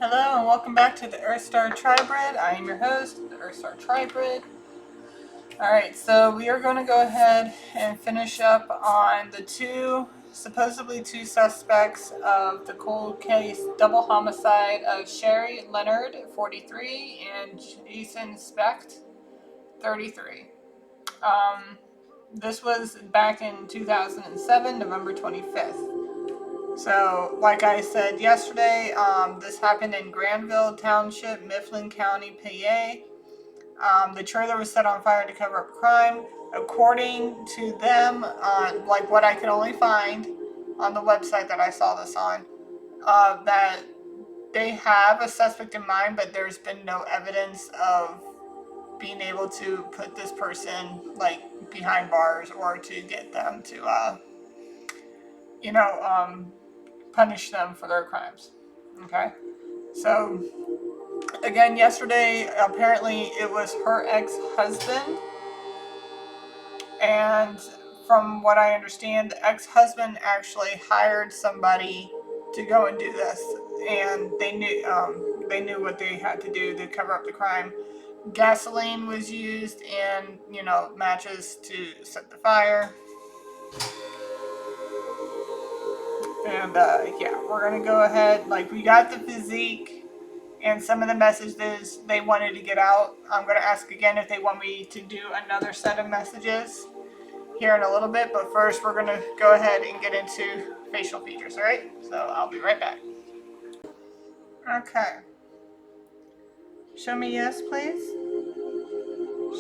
Hello and welcome back to the Earthstar Tribrid. I am your host, the Earthstar Tribrid. Alright, so we are going to go ahead and finish up on the supposedly two suspects of the cold case double homicide of Sherry Leonard, 43, and Jason Specht, 33. This was back in 2007, November 25th. So, like I said yesterday, this happened in Granville Township, Mifflin County, PA. The trailer was set on fire to cover up crime. According to them, like what I could only find on the website that I saw this on, that they have a suspect in mind, but there's been no evidence of being able to put this person like behind bars or to get them to, punish them for their crimes. Okay, so again, yesterday apparently it was her ex-husband, and from what I understand, the ex-husband actually hired somebody to go and do this, and they knew what they had to do to cover up the crime. Gasoline was used and matches to set the fire. And yeah, we're gonna go ahead. Like, we got the physique and some of the messages they wanted to get out. I'm gonna ask again if they want me to do another set of messages here in a little bit. But first, we're gonna go ahead and get into facial features. All right. So I'll be right back. Okay. Show me yes, please.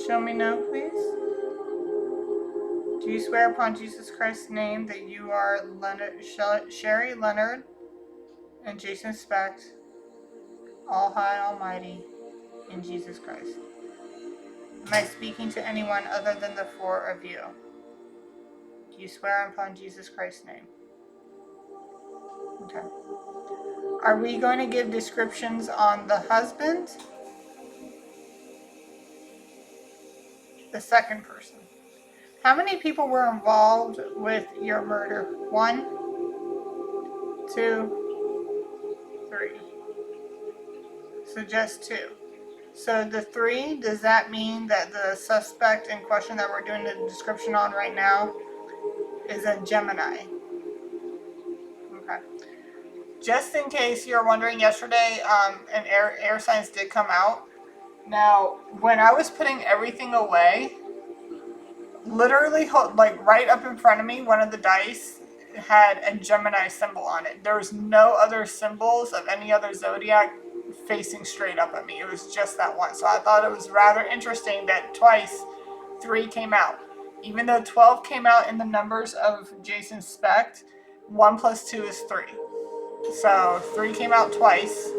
Show me no, please. Do you swear upon Jesus Christ's name that you are Sherry Leonard and Jason Specht, all high, almighty, in Jesus Christ? Am I speaking to anyone other than the four of you? Do you swear upon Jesus Christ's name? Okay. Are we going to give descriptions on the husband? The second person. How many people were involved with your murder? 1, 2, 3. So just 2. So the 3, does that mean that the suspect in question that we're doing the description on right now is a Gemini? Okay. Just in case you're wondering, yesterday an air signs did come out. Now, when I was putting everything away, literally, like right up in front of me, one of the dice had a Gemini symbol on it. There was no other symbols of any other zodiac facing straight up at me. It was just that one. So I thought it was rather interesting that twice 3 came out. Even though 12 came out in the numbers of Jason Specht, 1 plus 2 is 3. So 3 came out twice.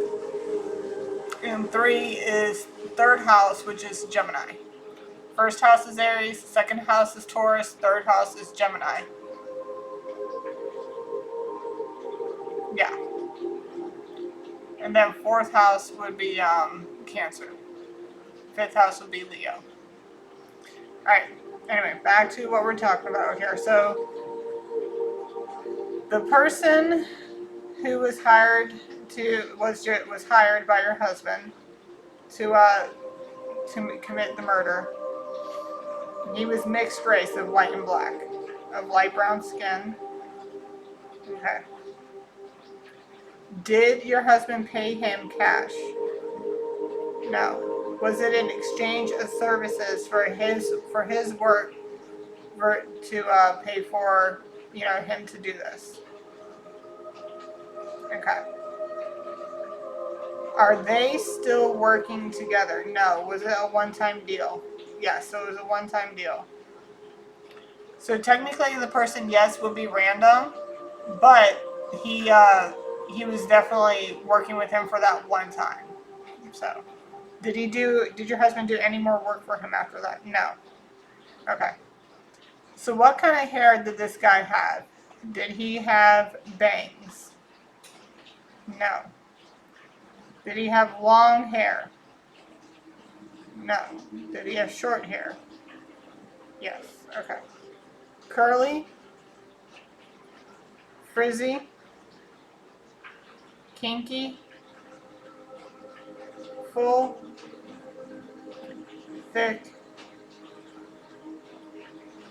And 3 is third house, which is Gemini. First house is Aries, second house is Taurus, third house is Gemini. Yeah. And then fourth house would be Cancer. Fifth house would be Leo. Alright, anyway, back to what we're talking about here. So, the person who was hired was hired by your husband to commit the murder. He was mixed race of white and black, of light brown skin. Okay. Did your husband pay him cash? No. Was it in exchange of services for his work to pay for him to do this? Okay. Are they still working together? No. Was it a one-time deal? Yes, so it was a one-time deal. So technically the person, yes, would be random, but he was definitely working with him for that one time. So did your husband do any more work for him after that? No. Okay. So what kind of hair did this guy have? Did he have bangs? No. Did he have long hair? No. Did he have short hair? Yes. Okay. Curly? Frizzy? Kinky? full, thick,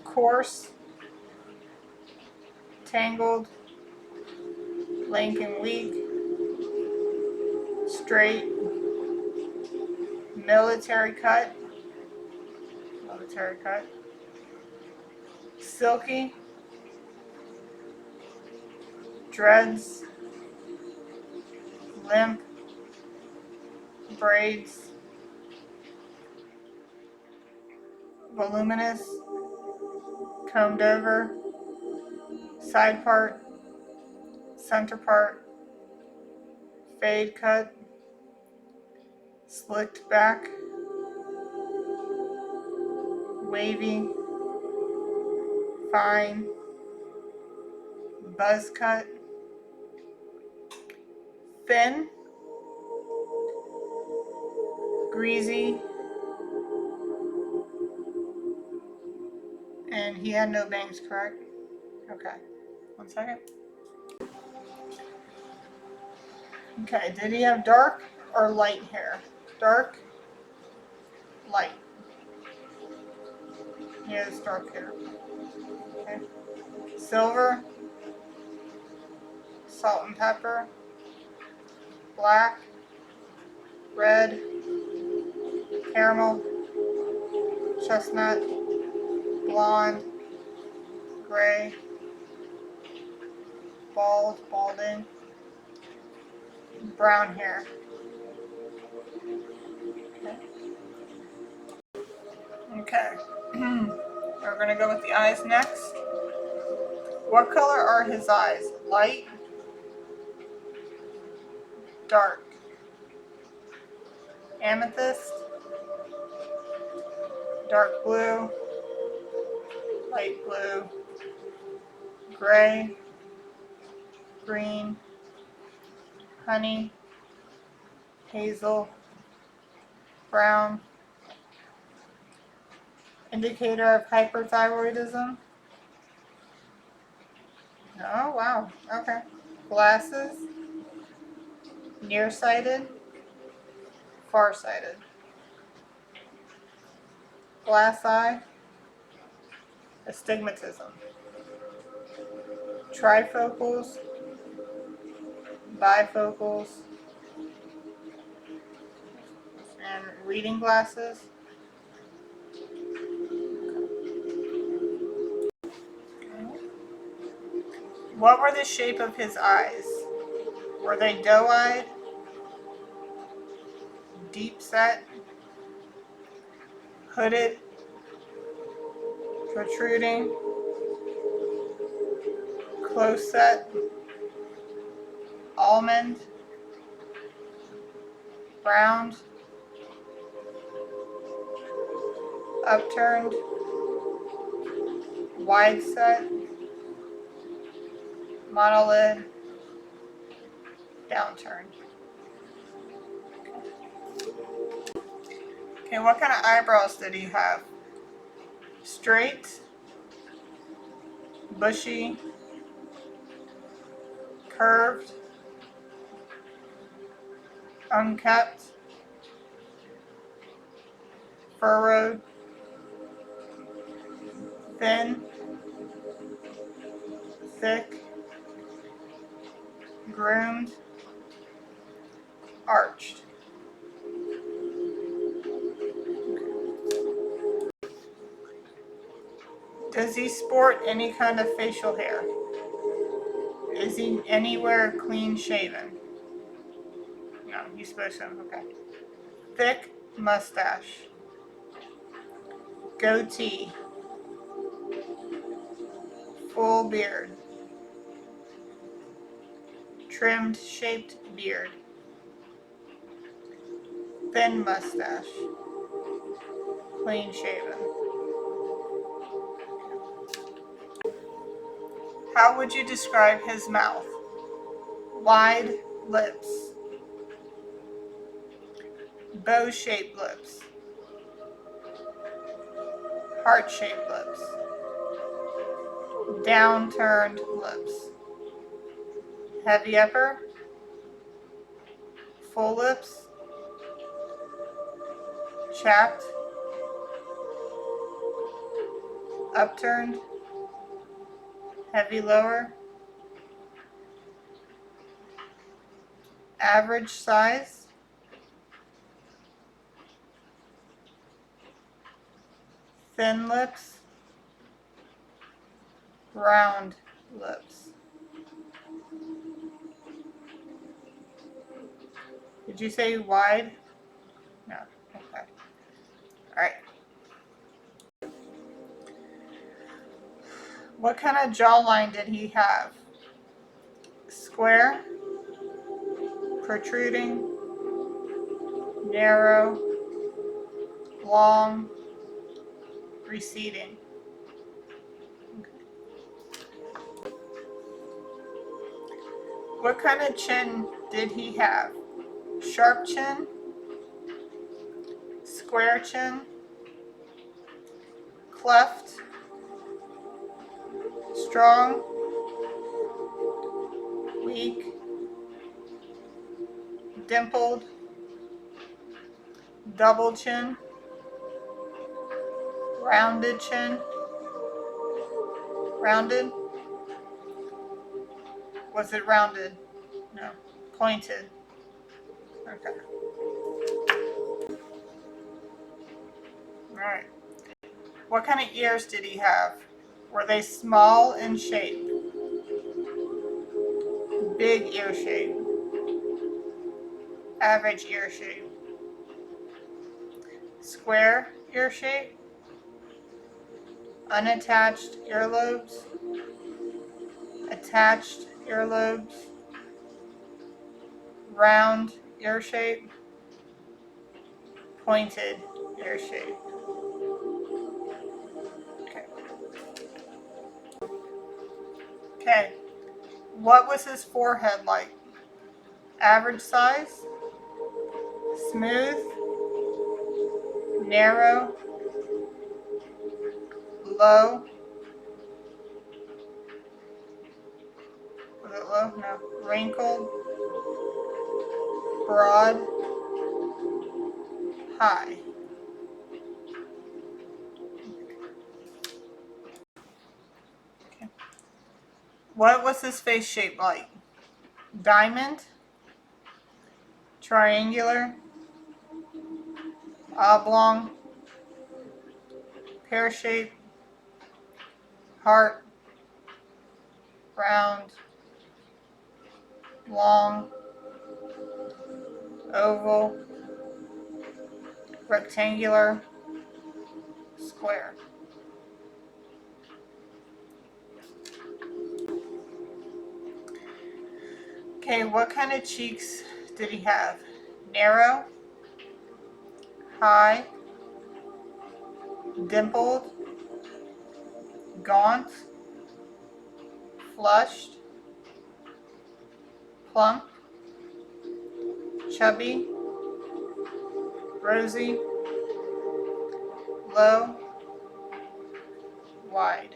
coarse, tangled, lank and weak, straight, military cut, silky, dreads, limp, braids, voluminous, combed over, side part, center part, fade cut, slicked back, wavy, fine, buzz cut, thin, greasy, and he had no bangs, correct? Okay, 1 second. Okay, did he have dark or light hair? Dark, light. He has dark hair. Okay. Silver, salt and pepper, black, red, caramel, chestnut, blonde, gray, balding, brown hair. Okay. We're going to go with the eyes next. What color are his eyes? Light, dark, amethyst, dark blue, light blue, gray, green, honey, hazel, brown. Indicator of hyperthyroidism. Oh, wow. Okay. Glasses, nearsighted, farsighted. Glass eye, astigmatism. Trifocals, bifocals, and reading glasses. What were the shape of his eyes? Were they doe-eyed, deep set, hooded, protruding, close set, almond, round, upturned, wide set, monolid, downturned? Okay, what kind of eyebrows did he have? Straight, bushy, curved, unkept, furrowed, thin, thick, groomed, arched. Does he sport any kind of facial hair? Is he anywhere clean shaven? No, he's supposed to. Okay. Thick mustache. Goatee. Full beard. Trimmed shaped beard. Thin mustache. Clean shaven. How would you describe his mouth? Wide lips. Bow-shaped lips. Heart-shaped lips. Downturned lips. Heavy upper. Full lips. chapped, upturned, heavy lower, average size, thin lips, round lips. Did you say wide? No. Okay. All right. What kind of jawline did he have? Square, protruding, narrow, long, receding. What kind of chin did he have? Sharp chin, square chin, cleft, strong, weak, dimpled, double chin, rounded chin, rounded. Was it rounded? No. Pointed. Okay. Alright. What kind of ears did he have? Were they small in shape? Big ear shape? Average ear shape? Square ear shape? Unattached earlobes? Attached earlobes? Round ear shape? Pointed ear shape? Okay. What was his forehead like? Average size? Smooth? Narrow? Low? Was it low? No. Wrinkled? Broad? High? Okay. What was his face shape like? Diamond? Triangular? Oblong? Pear shape? Heart? Round? Long? Oval? Rectangular? Square? Okay, what kind of cheeks did he have? Narrow? High? Dimpled? Gaunt? Flushed? Plump? Chubby? Rosy? Low? Wide?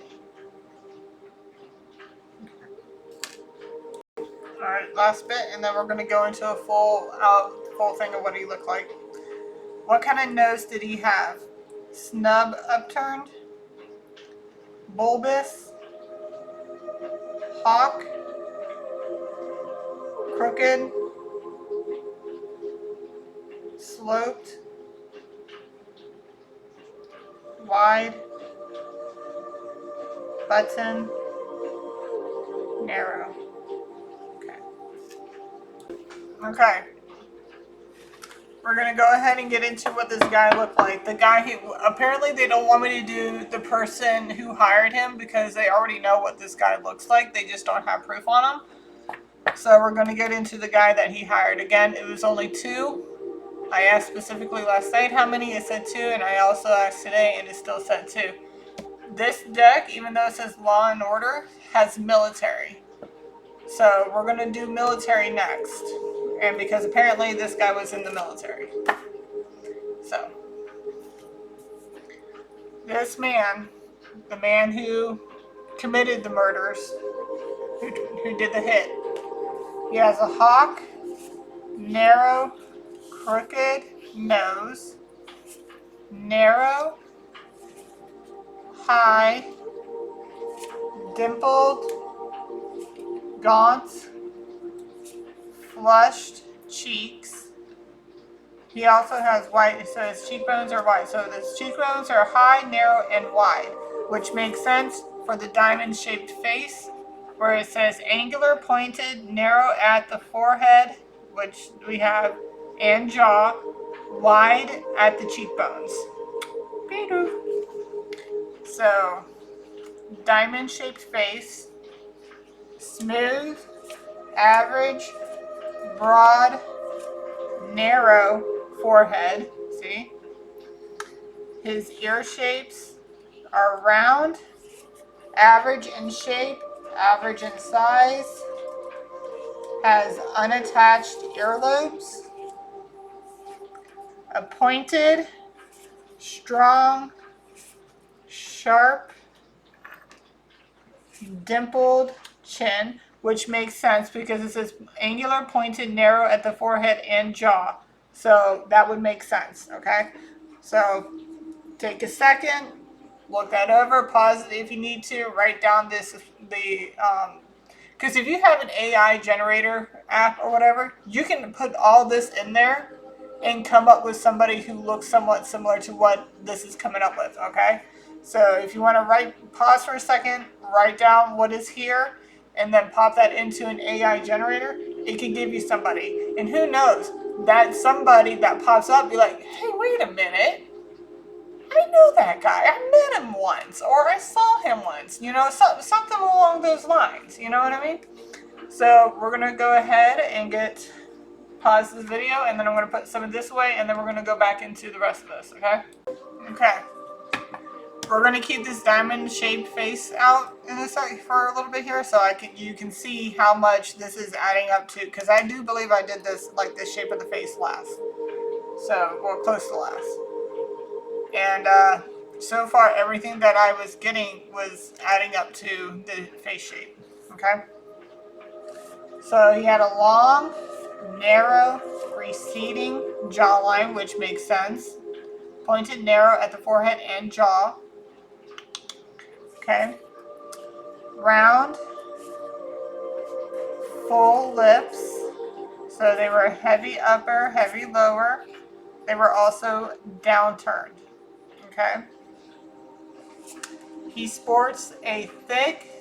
Alright, last bit, and then we're going to go into a full thing of what he looked like. What kind of nose did he have? Snub upturned? Bulbous? Hawk? Crooked? Sloped? Wide? Button? Narrow? Okay. We're going to go ahead and get into what this guy looked like. The guy who, apparently they don't want me to do the person who hired him because they already know what this guy looks like. They just don't have proof on him. So we're going to get into the guy that he hired. Again, it was only 2. I asked specifically last night how many. It said 2, and I also asked today, and it still said 2. This deck, even though it says Law and Order, has military. So we're going to do military next. And because apparently this guy was in the military. So, this man, the man who committed the murders, who did the hit, he has a hawk, narrow, crooked nose, narrow, high, dimpled, gaunt, flushed cheeks. He also has white, so his cheekbones are white. So his cheekbones are high, narrow, and wide, which makes sense for the diamond-shaped face, where it says angular, pointed, narrow at the forehead, which we have, and jaw, wide at the cheekbones. So, diamond-shaped face, smooth, average, broad, narrow forehead. See? His ear shapes are round, average in shape, average in size, has unattached earlobes, a pointed, strong, sharp, dimpled chin, which makes sense because it says angular, pointed, narrow at the forehead and jaw. So that would make sense, okay? So take a second, look that over, pause it if you need to, write down because if you have an AI generator app or whatever, you can put all this in there and come up with somebody who looks somewhat similar to what this is coming up with, okay? So if you want to pause for a second, write down what is here, and then pop that into an AI generator, it can give you somebody. And who knows, that somebody that pops up, be like, hey, wait a minute, I know that guy. I met him once, or I saw him once. You know, something along those lines. You know what I mean? So we're gonna go ahead and pause this video, and then I'm gonna put some of this away, and then we're gonna go back into the rest of this. Okay? Okay. We're gonna keep this diamond-shaped face out in this for a little bit here, so you can see how much this is adding up to. Because I do believe I did this like this shape of the face last. So, well, close to last. And so far, everything that I was getting was adding up to the face shape, okay? So he had a long, narrow, receding jawline, which makes sense. Pointed, narrow at the forehead and jaw, okay? Round, full lips. So they were heavy upper, heavy lower. They were also downturned. Okay. He sports a thick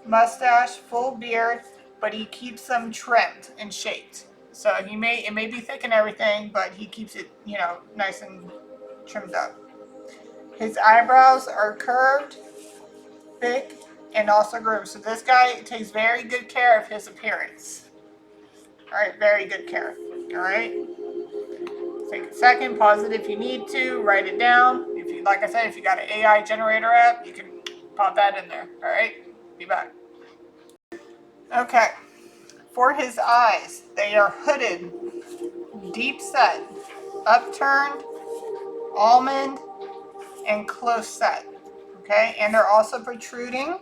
mustache, full beard, but he keeps them trimmed and shaped. So it may be thick and everything, but he keeps it, you know, nice and trimmed up. His eyebrows are curved, thick, and also groomed. So this guy takes very good care of his appearance. All right, very good care. All right. Take a second, pause it if you need to, write it down. If you, like I said, if you got an AI generator app, you can pop that in there. All right, be back. Okay, for his eyes, they are hooded, deep set, upturned, almond, and close set. Okay, and they're also protruding.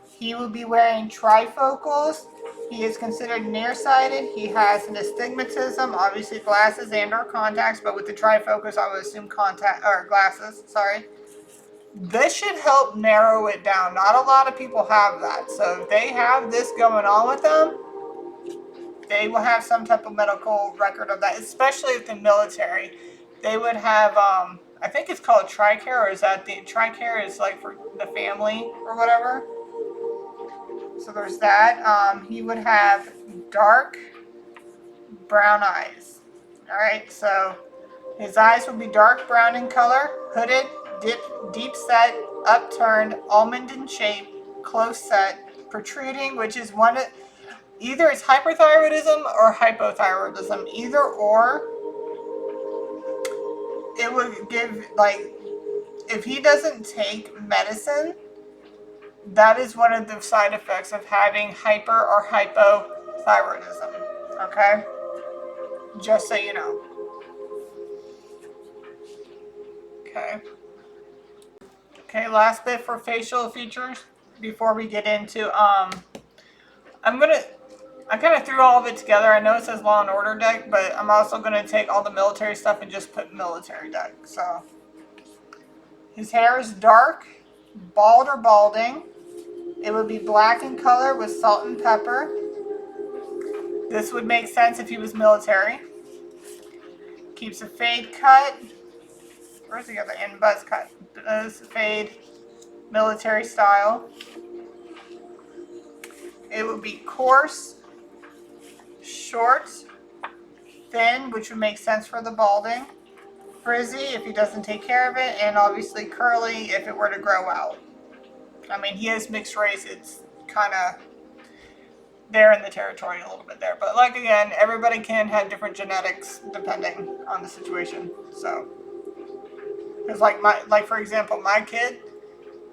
He will be wearing trifocals. He is considered nearsighted. He has an astigmatism, obviously glasses and or contacts, but with the trifocals, I would assume glasses, sorry. This should help narrow it down. Not a lot of people have that. So if they have this going on with them, they will have some type of medical record of that, especially if the military. They would have, I think it's called TRICARE, or is that the TRICARE is like for the family or whatever. So there's that. He would have dark brown eyes. All right, so his eyes would be dark brown in color, hooded, deep set, upturned, almond in shape, close set, protruding, which is either it's hyperthyroidism or hypothyroidism. Either or, it would give, like, if he doesn't take medicine, that is one of the side effects of having hyper or hypothyroidism, okay? Just so you know. Okay. Okay, last bit for facial features before we get into, I kind of threw all of it together. I know it says Law and Order deck, but I'm also going to take all the military stuff and just put military deck, so. His hair is dark, bald or balding. It would be black in color with salt and pepper. This would make sense if he was military. Keeps a fade cut. Where's the other end? Buzz cut. Buzz fade, military style. It would be coarse, short, thin, which would make sense for the balding. Frizzy if he doesn't take care of it, and obviously curly if it were to grow out. I mean, he is mixed race. It's kind of there in the territory a little bit there. But like again, everybody can have different genetics depending on the situation. So, because like for example, my kid,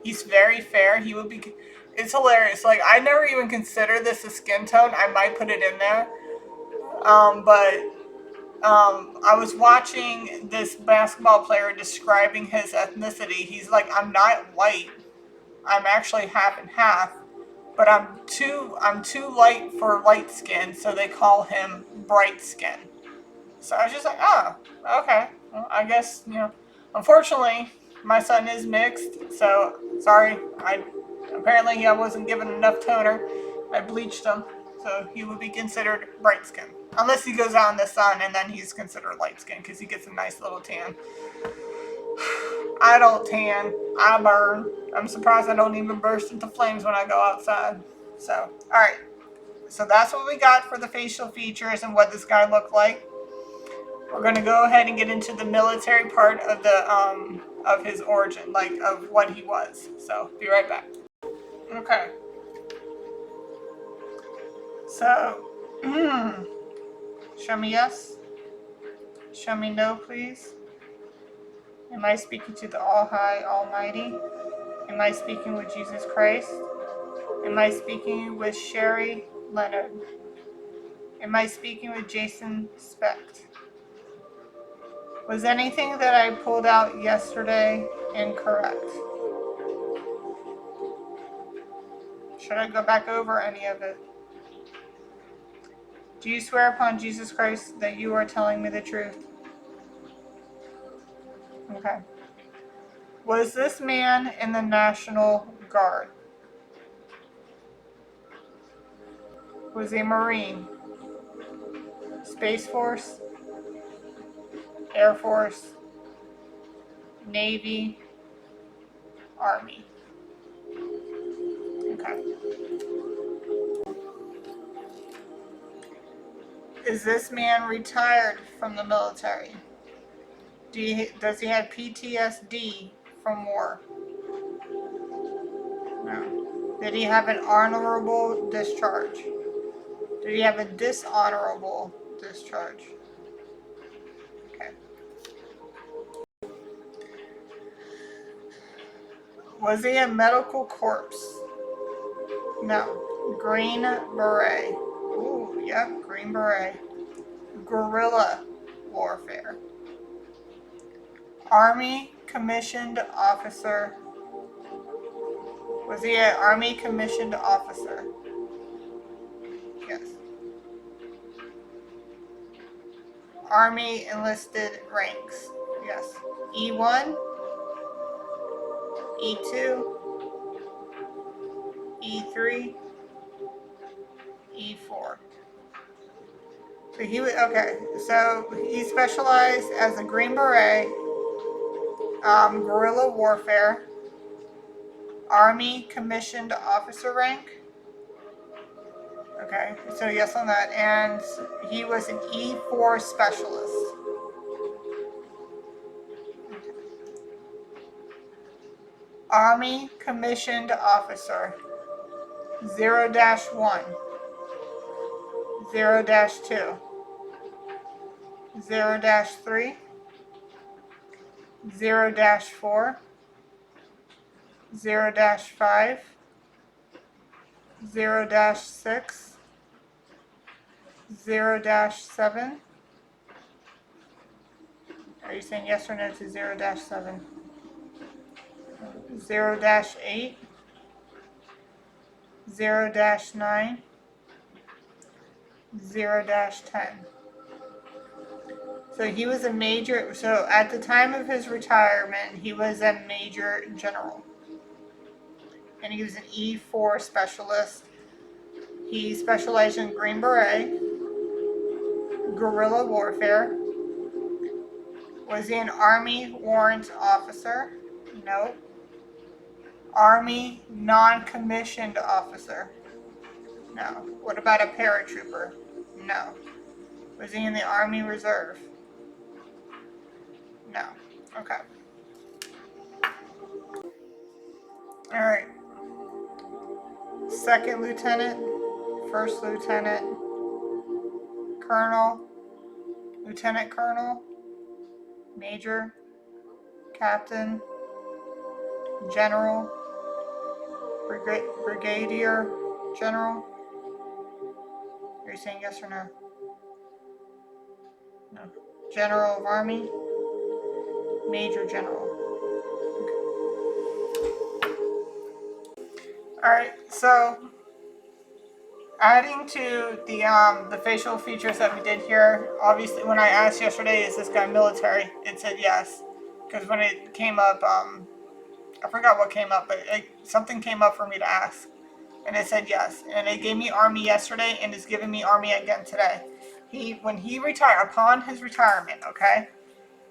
he's very fair. He would be. It's hilarious. Like I never even considered this a skin tone. I might put it in there. I was watching this basketball player describing his ethnicity. He's like, I'm not white. I'm actually half and half, but I'm too light for light skin, so they call him bright skin. So I was just like, oh, okay. Well, I guess, unfortunately, my son is mixed, so sorry. Apparently I wasn't given enough toner. I bleached him, so he would be considered bright skin. Unless he goes out in the sun, and then he's considered light skin because he gets a nice little tan. I don't tan. I burn. I'm surprised I don't even burst into flames when I go outside. So, alright. So that's what we got for the facial features and what this guy looked like. We're going to go ahead and get into the military part of of his origin, like of what he was. So, be right back. Okay. So, show me yes. Show me no, please. Am I speaking to the All-High, Almighty? Am I speaking with Jesus Christ? Am I speaking with Sherry Leonard? Am I speaking with Jason Specht? Was anything that I pulled out yesterday incorrect? Should I go back over any of it? Do you swear upon Jesus Christ that you are telling me the truth? Okay. Was this man in the National Guard? Was he a Marine? Space Force? Air Force? Navy? Army? Okay. Is this man retired from the military? Does he have PTSD from war? No. Did he have an honorable discharge? Did he have a dishonorable discharge? Okay. Was he a medical corpse? No. Green Beret. Ooh, yep, Green Beret. Guerrilla warfare. Army commissioned officer. Was he an Army commissioned officer? Yes. Army enlisted ranks. Yes. E1, E2, E3, E4. So he would, okay, so he specialized as a Green Beret, guerrilla warfare, Army commissioned officer rank. Okay, so yes on that. And he was an E4 specialist. Army commissioned officer. 0-1. 0-2. 0-3. 0-4. 0-5. 0-6. 0-7. Are you saying yes or no to 0-7? 0-8. 0-9. 0-10. So he was a major, so at the time of his retirement, he was a major general. And he was an E4 specialist. He specialized in Green Beret, guerrilla warfare. Was he an Army warrant officer? No. Army non-commissioned officer? No. What about a paratrooper? No. Was he in the Army Reserve? No. Okay. Alright. Second lieutenant, first lieutenant, colonel, lieutenant colonel, major, captain, general, brigadier general. Are you saying yes or no? No. General of Army, major general. Alright, so adding to the facial features that we did here, obviously when I asked yesterday, is this guy military? It said yes. Because when it came up, I forgot what came up, but something came up for me to ask. And it said yes. And it gave me Army yesterday, and it's giving me Army again today. When he retired, upon his retirement, okay,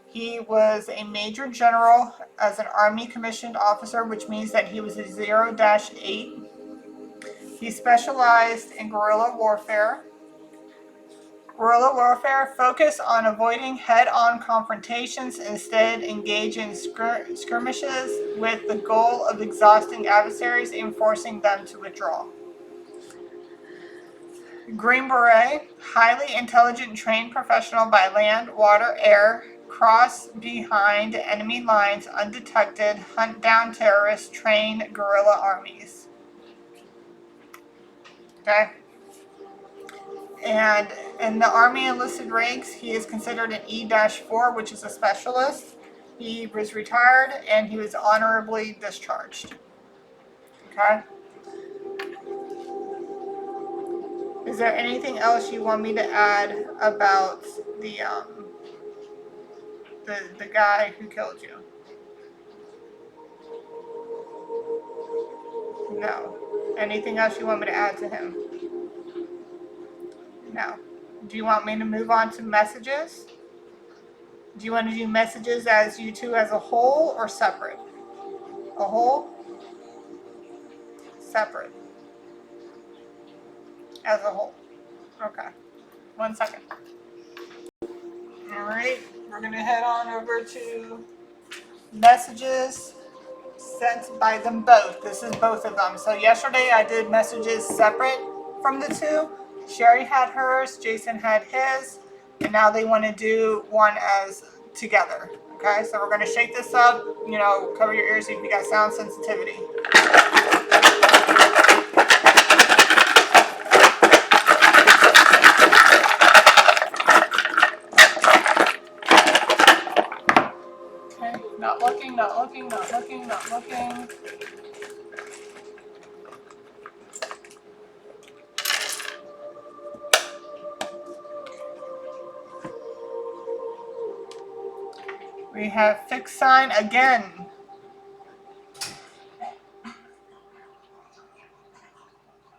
he was a major general as an Army commissioned officer, which means that he was a 0-8. He specialized in guerrilla warfare. Guerrilla warfare focused on avoiding head-on confrontations, instead engage in skirmishes with the goal of exhausting adversaries and forcing them to withdraw. Green Beret, highly intelligent and trained professional by land, water, air, cross behind enemy lines undetected, hunt down terrorists, train guerrilla armies. Okay? And in the Army enlisted ranks, he is considered an E-4, which is a specialist. He was retired and he was honorably discharged. Okay? Is there anything else you want me to add about the guy who killed you? No. Anything else you want me to add to him? No. Do you want me to move on to messages? Do you want to do messages as you two as a whole or separate? A whole? Separate. As a whole. Okay. 1 second. Alright, we're going to head on over to messages sent by them both. This is both of them. So yesterday I did messages separate from the two. Sherry had hers, Jason had his, and now they want to do one as together. Okay, so we're going to shake this up, cover your ears if you got sound sensitivity. Okay, not looking, not looking, not looking, not looking. We have fixed sign again.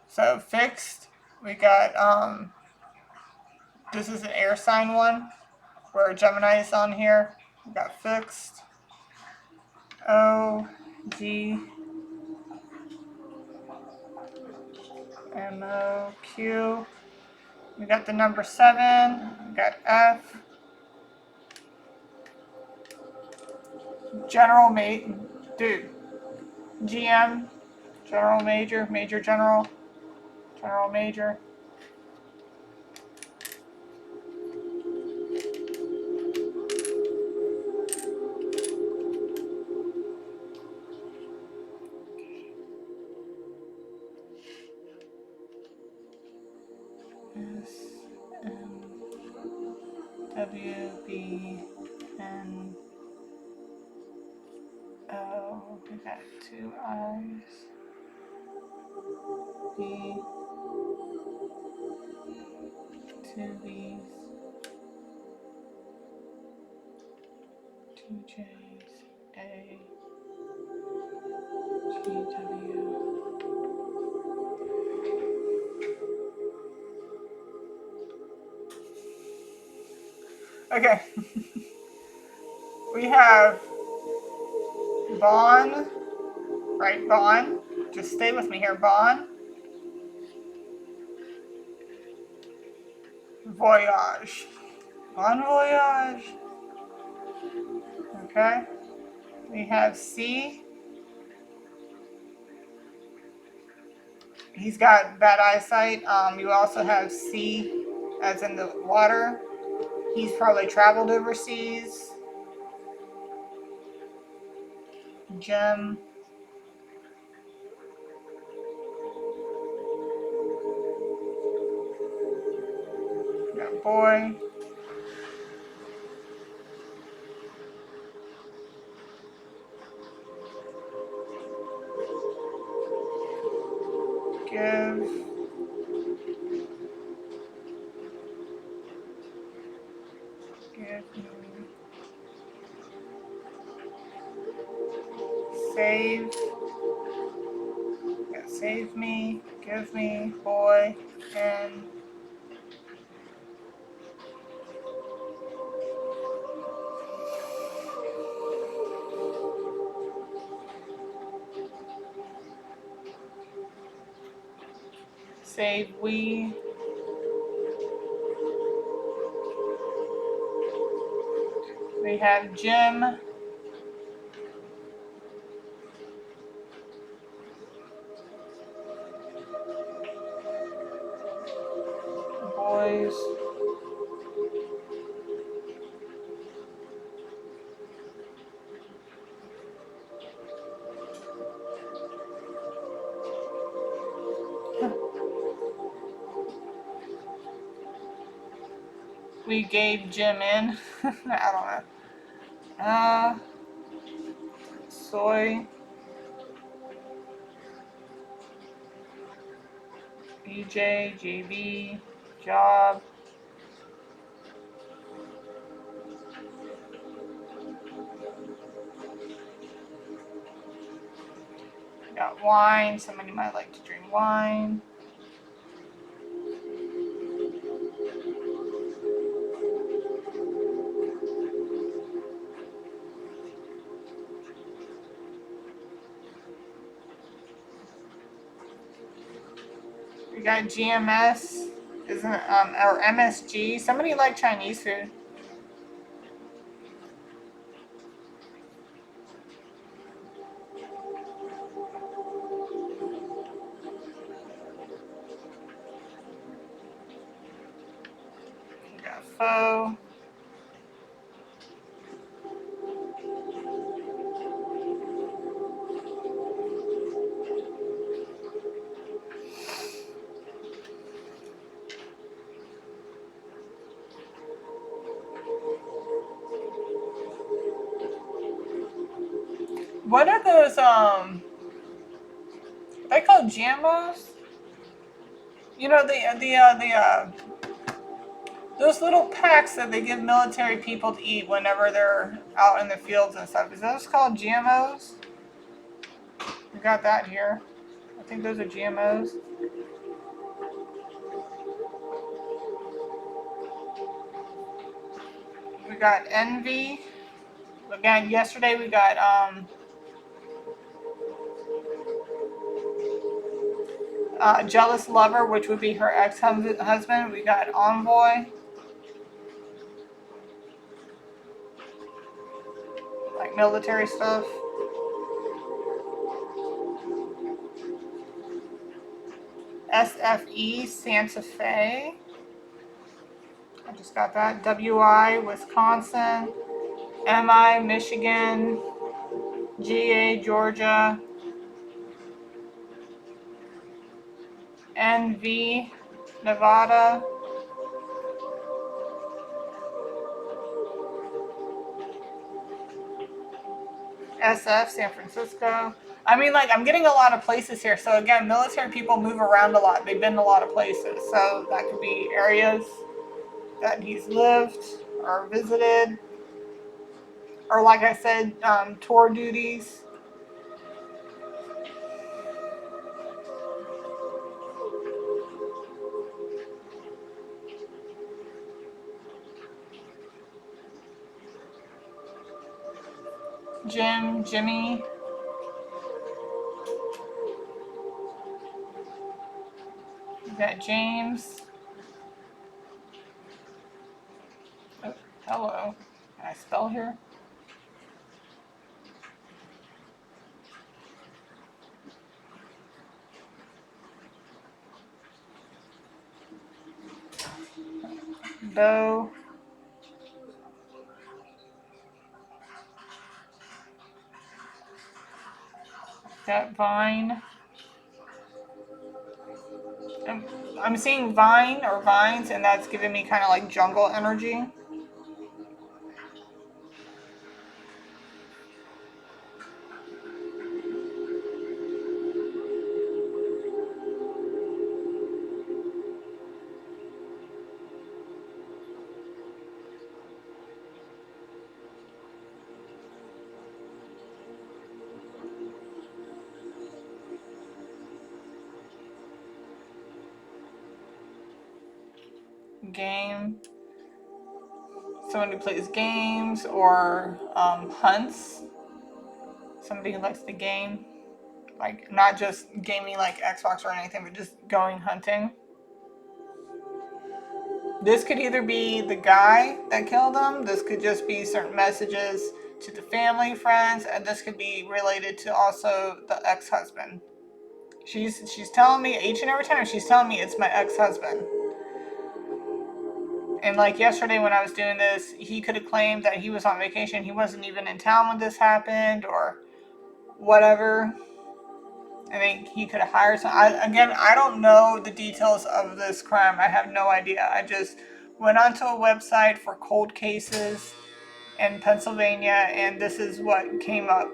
So fixed, we got, this is an air sign one, where Gemini is on here. We got fixed. O, G, M, O, Q. We got the number 7. We got F. General mate, dude. GM, general major, major general, general major. S, M, W, B, N, O. We got 2 I's. B, 2 B's. Two J's, A, G, W. Okay. We have Bon, right? Bon. Just stay with me here. Bon. Voyage. Bon voyage. Okay. We have C. He's got bad eyesight. You also have C as in the water. He's probably traveled overseas. Gem. Got boy. Give. Give me. Save. Yeah, save me. Give me. Boy. And save we. We have Jim. Boys. We gave Jim in. I don't know. Soy. BJ, JB, job. Got wine. Somebody might like to drink wine. We got GMS, isn't it, or MSG. Somebody like Chinese food. We got pho. What are those? They called jambos. You know those little packs that they give military people to eat whenever they're out in the fields and stuff. Is those called GMOs? We got that here. I think those are GMOs. We got envy. Again, yesterday we got jealous lover, which would be her ex-husband. We got envoy, like military stuff. SFE, Santa Fe. I just got that. WI, Wisconsin. MI, Michigan. GA, Georgia. NV, Nevada. SF, San Francisco. I mean, like, I'm getting a lot of places here. So again, military people move around a lot. They've been in a lot of places. So that could be areas that he's lived or visited. Or like I said, tour duties. Jim, Jimmy. We got James. Oh, hello. Can I spell here? Bo. Got Vine. I'm seeing Vine or Vines, and that's giving me kind of like jungle energy. Game. Someone who plays games or hunts. Somebody who likes the game. Like, not just gaming like Xbox or anything, but just going hunting. This could either be the guy that killed him, this could just be certain messages to the family, friends, and this could be related to also the ex-husband. She's telling me each and every time, she's telling me it's my ex-husband. And like yesterday when I was doing this, he could have claimed that he was on vacation. He wasn't even in town when this happened or whatever. I think he could have hired some. I don't know the details of this crime. I have no idea. I just went onto a website for cold cases in Pennsylvania, and this is what came up.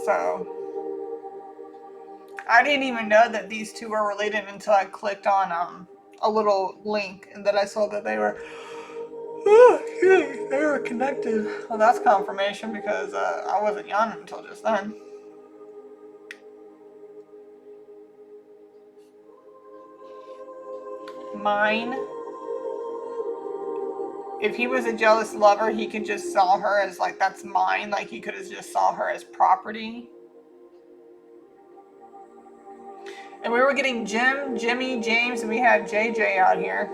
So I didn't even know that these two were related until I clicked on a little link, and then I saw that they were they were connected. Well, that's confirmation because I wasn't young until just then. Mine. If he was a jealous lover, he could just sell her as like, that's mine. Like he could have just saw her as property. And we were getting Jim, Jimmy, James, and we had JJ out here.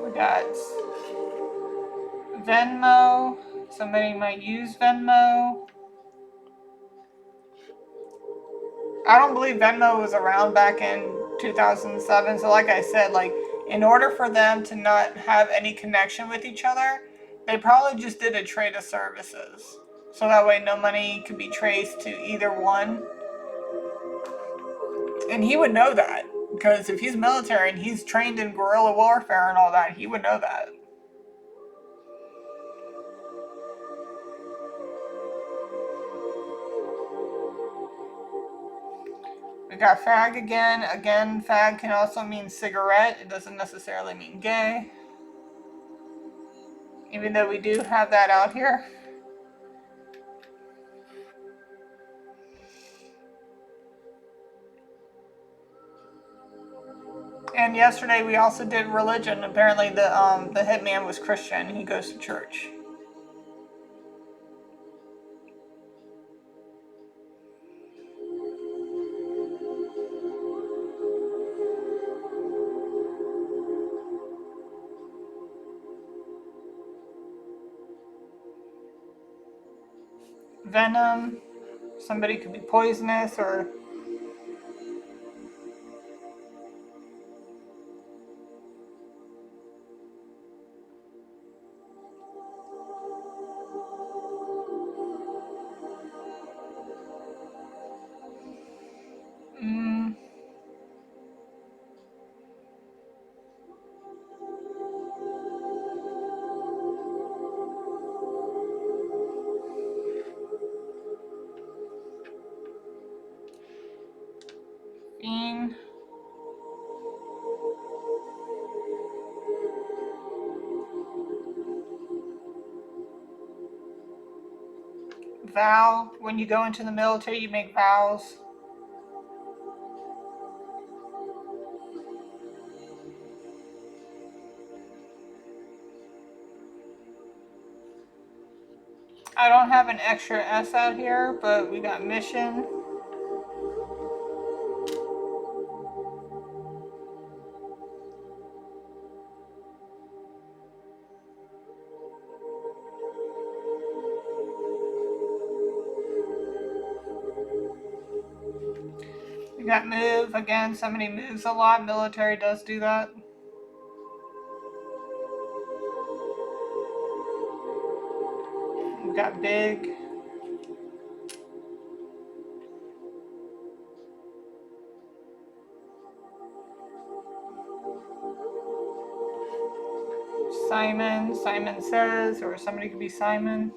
We got Venmo. Somebody might use Venmo. I don't believe Venmo was around back in 2007. So like I said, like in order for them to not have any connection with each other, they probably just did a trade of services. So that way no money could be traced to either one. And he would know that. Because if he's military and he's trained in guerrilla warfare and all that, he would know that. We got fag again. Again, fag can also mean cigarette. It doesn't necessarily mean gay. Even though we do have that out here. And yesterday we also did religion. Apparently the hitman was Christian. He goes to church. Venom. Somebody could be poisonous or... Bean. Vow. When you go into the military, you make vows. I don't have an extra S out here, but we got mission. We got move. Again, somebody moves a lot. Military does do that. We got big. Simon. Simon says, or somebody could be Simon.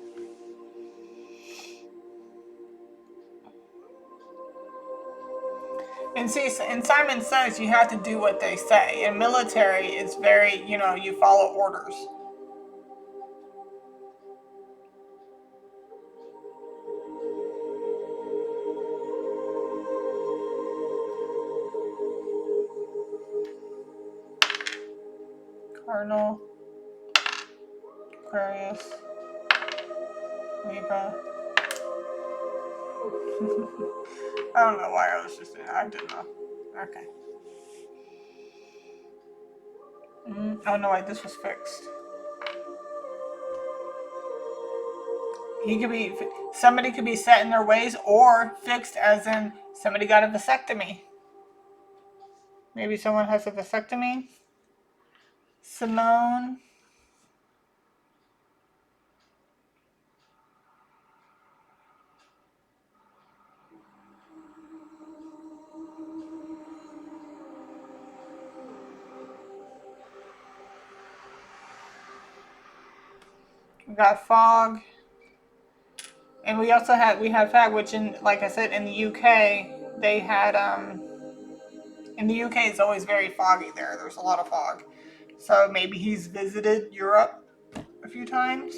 And see, and Simon says you have to do what they say. In military, it's very, you follow orders. Cardinal, Aquarius, Libra. I don't know why I was just, I didn't know. Okay. Oh no, wait, this was fixed. Somebody could be set in their ways, or fixed as in somebody got a vasectomy. Maybe someone has a vasectomy. Simone. We got fog. And we also have fag, which like I said, in the UK, they had, in the UK it's always very foggy there. There's a lot of fog. So maybe he's visited Europe a few times.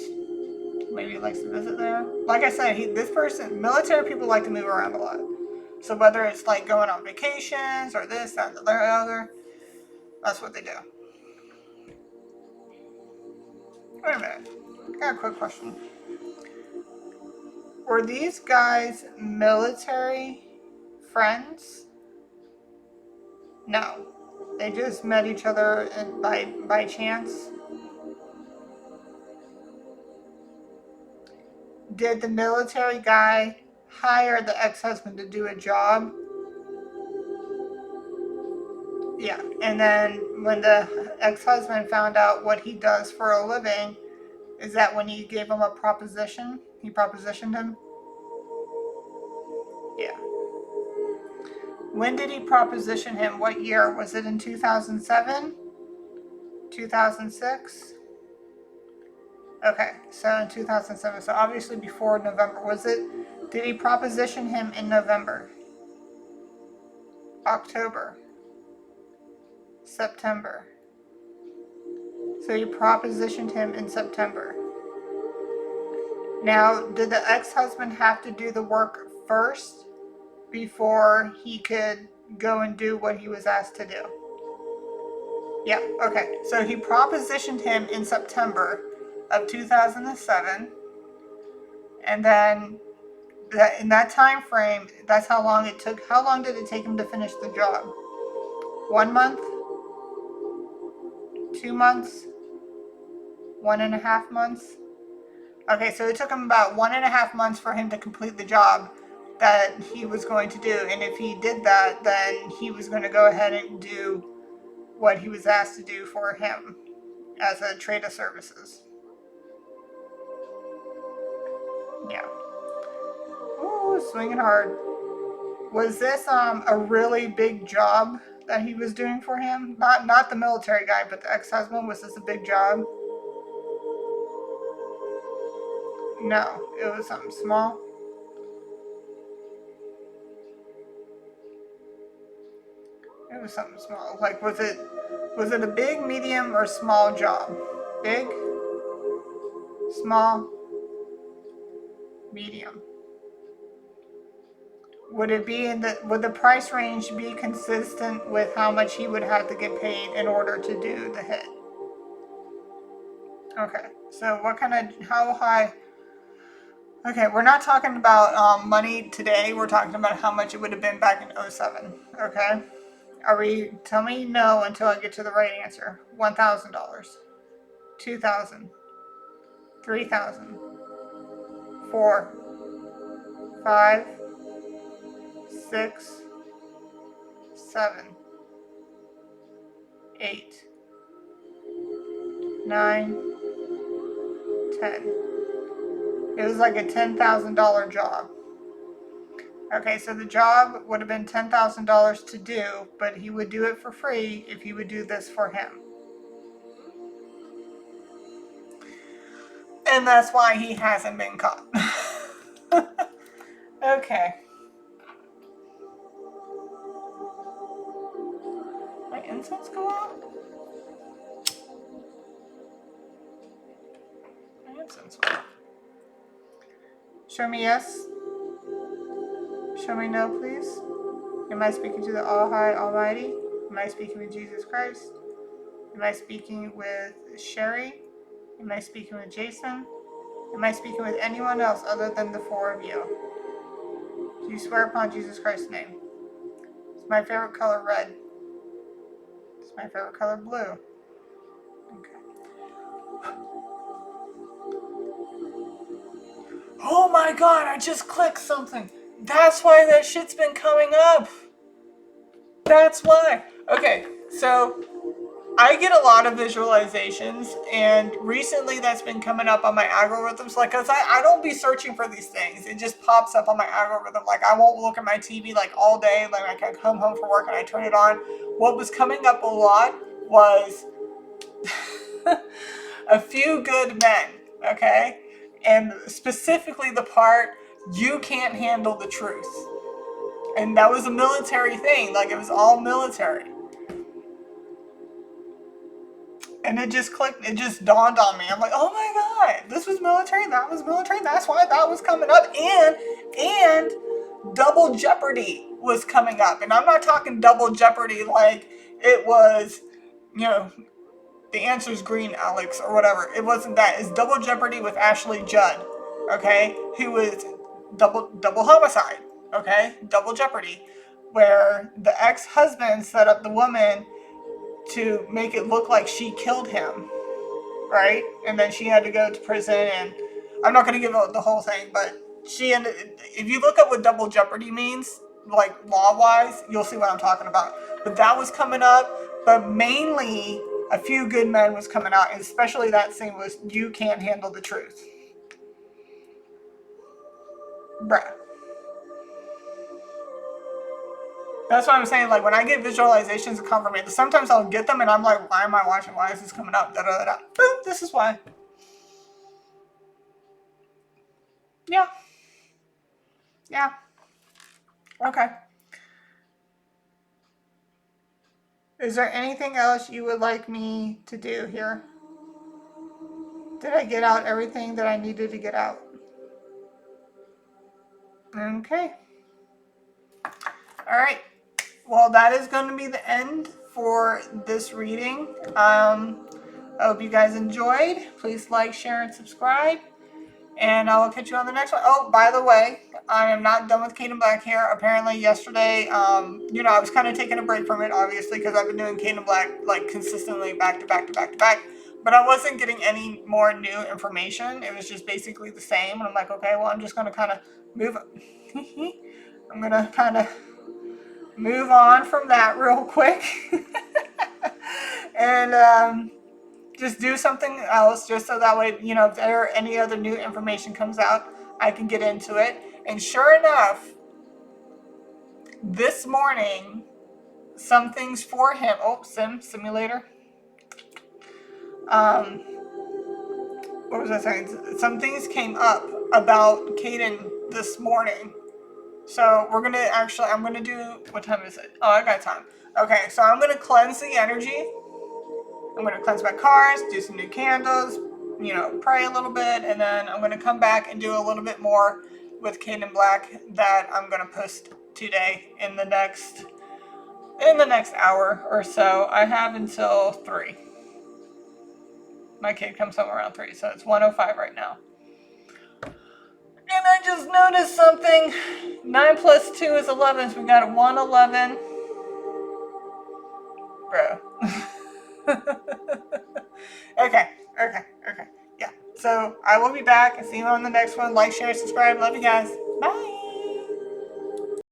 Maybe he likes to visit there. Like I said, military people like to move around a lot. So whether it's like going on vacations or this, that, and the other, that's what they do. Wait a minute. I got a quick question. Were these guys military friends? No. They just met each other by chance. Did the military guy hire the ex-husband to do a job? Yeah. And then when the ex-husband found out what he does for a living, is that when he gave him a proposition? He propositioned him? Yeah. When did he proposition him? What year? Was it in 2007? 2006? Okay, so in 2007. So obviously before November. Did he proposition him in November? October? September? So he propositioned him in September. Now, did the ex-husband have to do the work first before he could go and do what he was asked to do? Yeah, okay. So he propositioned him in September of 2007. And then in that time frame, that's how long it took. How long did it take him to finish the job? 1 month? 2 months? 1.5 months? Okay, so it took him about 1.5 months for him to complete the job that he was going to do. And if he did that, then he was going to go ahead and do what he was asked to do for him as a trade of services. Yeah. Ooh, swinging hard. Was this a really big job that he was doing for him? Not the military guy, but the ex-husband. Was this a big job? No, it was something small. It was something small. Like, was it a big, medium, or small job? Big, small, medium. Would it be would the price range be consistent with how much he would have to get paid in order to do the hit? Okay, so what kind of, how high? Okay, we're not talking about money today. We're talking about how much it would have been back in '07. Okay, tell me no until I get to the right answer. $1,000, 2,000, 3,000, 4, 5, 6, 7, 8, 9, 10. It was like a $10,000 job. Okay, so the job would have been $10,000 to do, but he would do it for free if you would do this for him. And that's why he hasn't been caught. Okay. My incense go off? My incense went off. Show me yes. Show me no, please. Am I speaking to the All High Almighty? Am I speaking with Jesus Christ? Am I speaking with Sherry? Am I speaking with Jason? Am I speaking with anyone else other than the four of you? Do you swear upon Jesus Christ's name? Is my favorite color red? Is my favorite color blue? Okay. Oh my god, I just clicked something. That's why that shit's been coming up. That's why. Okay, so I get a lot of visualizations, and recently that's been coming up on my algorithms. Like, cause I don't be searching for these things. It just pops up on my algorithm. Like, I won't look at my TV like all day. Like, I come home from work and I turn it on. What was coming up a lot was a few good men. Okay, and specifically the part, you can't handle the truth. And that was a military thing. Like, it was all military. And it just clicked, it just dawned on me. I'm like, oh my god, this was military, that was military, that's why that was coming up. And Double Jeopardy was coming up. And I'm not talking Double Jeopardy like it was, you know, the answer's green, Alex, or whatever. It wasn't that. It's Double Jeopardy with Ashley Judd, okay? Who was double homicide, okay? Double Jeopardy, where the ex-husband set up the woman to make it look like she killed him, right? And then she had to go to prison, and I'm not going to give out the whole thing, but she ended, if you look up what Double Jeopardy means, like law-wise, you'll see what I'm talking about. But that was coming up, but mainly A Few Good Men was coming out, and especially that scene was You Can't Handle the Truth. Bruh. That's what I'm saying. Like, when I get visualizations of confirmation, sometimes I'll get them and I'm like, why am I watching? Why is this coming up? Da, da, da, da. Boom, this is why. Yeah. Yeah. Okay. Is there anything else you would like me to do here? Did I get out everything that I needed to get out? Okay. All right. Well, that is going to be the end for this reading. I hope you guys enjoyed. Please like, share, and subscribe. And I will catch you on the next one. Oh, by the way, I am not done with Kane and Black here. Apparently yesterday, you know, I was kind of taking a break from it, obviously, because I've been doing Kane and Black, like, consistently back to back to back to back. But I wasn't getting any more new information. It was just basically the same. And I'm like, okay, well, I'm just going to kind of move. I'm going to kind of move on from that real quick. And, just do something else, just so that way, you know, if there any other new information comes out, I can get into it. And sure enough, this morning, some things for him. Oh, simulator. What was I saying? Some things came up about Caden this morning. So we're gonna actually, I'm gonna do, what time is it? Oh, I got time. Okay, so I'm gonna cleanse the energy. I'm gonna cleanse my cards, do some new candles, you know, pray a little bit, and then I'm gonna come back and do a little bit more with Kate in Black that I'm gonna post today in the next hour or so. I have until 3. My kid comes home around 3, so it's 1:05 right now. And I just noticed something. 9 plus 2 is 11, so we got 111. Bro. Okay. Yeah. So I will be back and see you on the next one. Like, share, subscribe. Love you guys.